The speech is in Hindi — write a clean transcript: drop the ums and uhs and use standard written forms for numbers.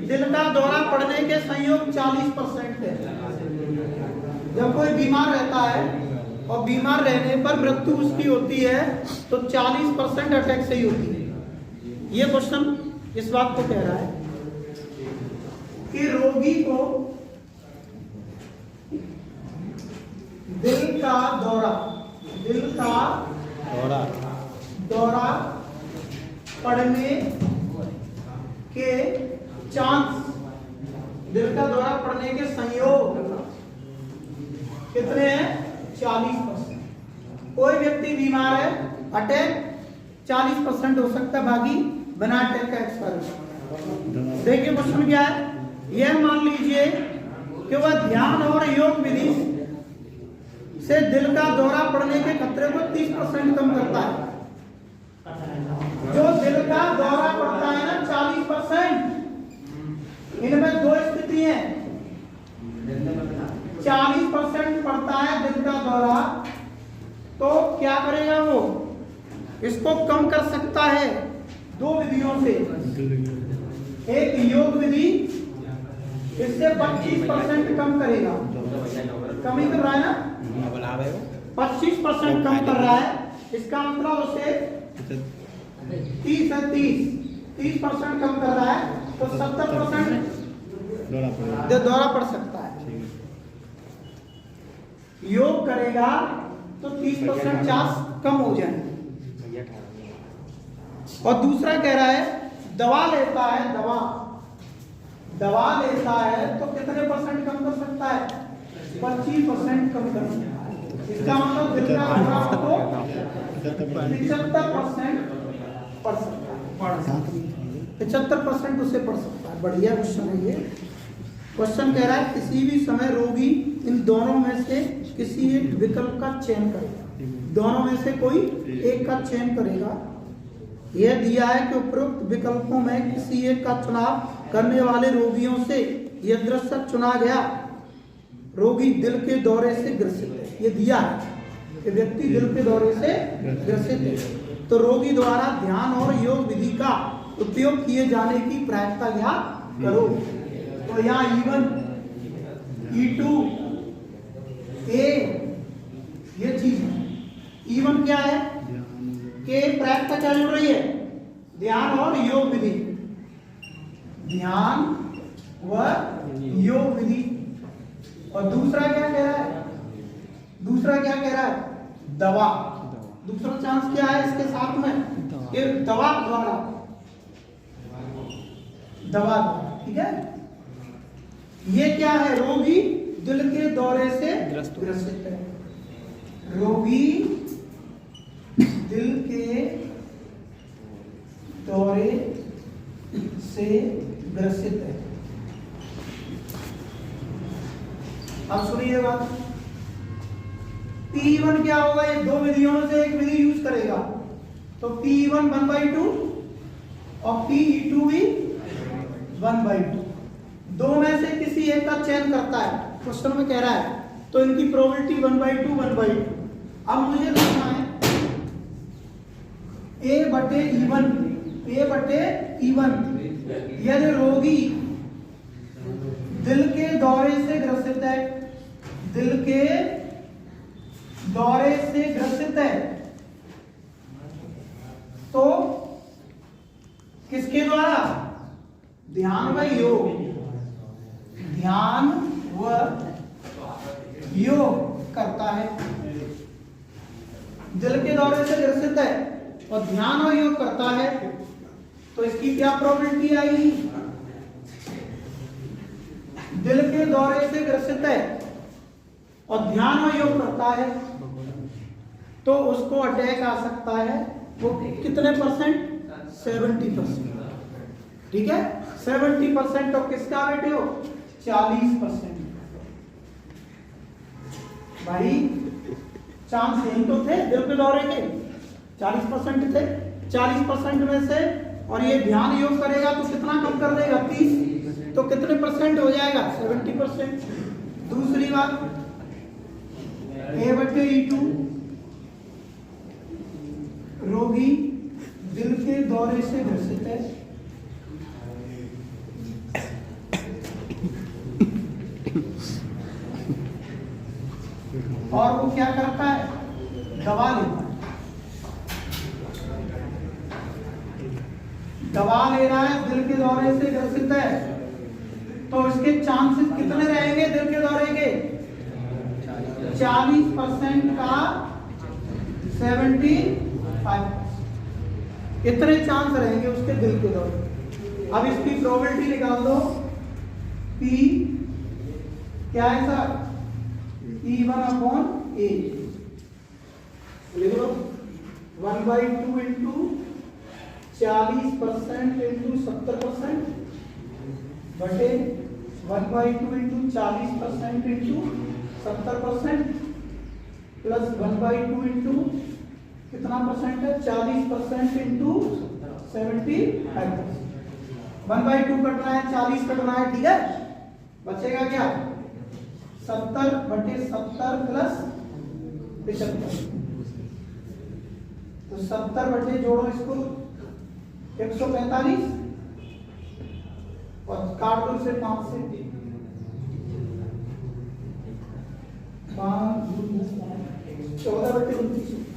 दिल का दौरा पड़ने के संयोग 40% है। जब कोई बीमार रहता है और बीमार रहने पर मृत्यु उसकी होती है तो 40% अटैक से ही होती है। ये क्वेश्चन इस बात को कह रहा है कि रोगी को दिल का दौरा पड़ने के चांस, दिल का दौरा पड़ने के संयोग कितने हैं? 40%। कोई व्यक्ति बीमार है, अटैक 40% हो सकता है, बाकी बिना अटैक का एक्सपायर हो सकता है। देखिए क्वेश्चन क्या है। यह मान लीजिए कि वह ध्यान और योग विधि से दिल का दौरा पड़ने के खतरे को 30% कम करता है। जो दिल का दौरा पड़ता है ना 40%, इनमें दो स्थिति है। 40% पड़ता है दिल का दौरा, तो क्या करेगा वो? इसको कम कर सकता है दो विधियों से। एक योग विधि इससे 25% कम करेगा, कम ही कर रहा है ना, 25% कम कर रहा है। इसका मतलब उसे 30% कम कर रहा है तो 70% दौरा पड़ सकता है। योग करेगा तो 30% चांस कम हो जाएंगे। और दूसरा कह रहा है दवा लेता है, दवा लेता है तो कितने परसेंट कम कर सकता है? 25% कम कर सकता है। इसका मतलब दिल का दौरा को 75% पड़ सकता है, 75% उसे पड़ सकता है। बढ़िया क्वेश्चन है ये। क्वेश्चन कह रहा है किसी भी समय रोगी इन दोनों में से किसी एक विकल्प का चयन करेगा। दोनों में से कोई एक का चयन करेगा। यह दिया है कि उपरोक्त विकल्पों में किसी एक का चुनाव करने वाले रोगियों से यह दृश्य चुना गया रोगी दिल के दौरे से ग्रसित है। ये दिया है कि व्यक्ति दिल के दौरे से ग्रसित है, तो रोगी द्वारा ध्यान और योग विधि का उपयोग किए जाने की प्रायिकता ज्ञात करो। तो यहाँ E1, E2, A ये चीज है। E1 क्या है कि प्रायिकता क्या जुड़ रही है? ध्यान और योग विधि, ध्यान व योग विधि। और दूसरा क्या कह रहा है? दूसरा क्या कह रहा है? दवा। दूसरा चांस क्या है इसके साथ में? ये दवा द्वारा, ठीक है। ये क्या है? रोगी दिल के दौरे से ग्रसित है। रोगी दिल के दौरे से ग्रसित है। अब सुनिए बात। P1 क्या होगा? ये दो विधियों में से एक विधि यूज करेगा, तो P1 1/2 और PE2 भी 1/2। दो में से किसी एक का चयन करता है, क्वेश्चन में कह रहा है, तो इनकी प्रोबेबिलिटी 1/2 1/2। अब मुझे लिखना है A/E1, A/E1। यदि रोगी दिल के दौरे से ग्रसित है, दिल के दौरे से ग्रसित है, तो किसके द्वारा? ध्यान व योग, ध्यान व योग करता है। दिल के दौरे से ग्रसित है और ध्यान व योग करता है, तो इसकी क्या प्रोबेबिलिटी आएगी? दिल के दौरे से ग्रसित है और ध्यान व योग करता है, तो उसको अटैक आ सकता है। वो कितने परसेंट? 70%। ठीक है, 70%। तो किसका बेटे हो? 40%। भाई चांस यही तो थे दिल के दौरे के, 40% थे। 40% में से, और ये ध्यान योग करेगा तो कितना कम कर देगा? 30। तो कितने परसेंट हो जाएगा? 70%। दूसरी बात A/E2, रोगी दिल के दौरे से ग्रसित है, और वो क्या करता है, दबा लेता है, दबा ले रहा है, दिल के दौरे से ग्रसित है, तो इसके चांसेस कितने रहेंगे दिल के दौरे के? 40% का 75%, इतने चांस रहेंगे उसके दिल के दौरे। अब इसकी प्रोबेबिलिटी निकाल दो, P क्या है सर? E1/A, लिख लो 1/2 इंटू 40% इंटू 70% बटे 1/2 इंटू 40% इंटू 70% प्लस 1/2 इंटू कितना परसेंट है? 40% इंटू 75%। 1/2 कटना है, 40 कटना है, ठीक है? बचेगा क्या? 70/70 प्लस 75, तो 70 जोड़ो इसको 145 और काट दो इसे 5 से, 5 14/29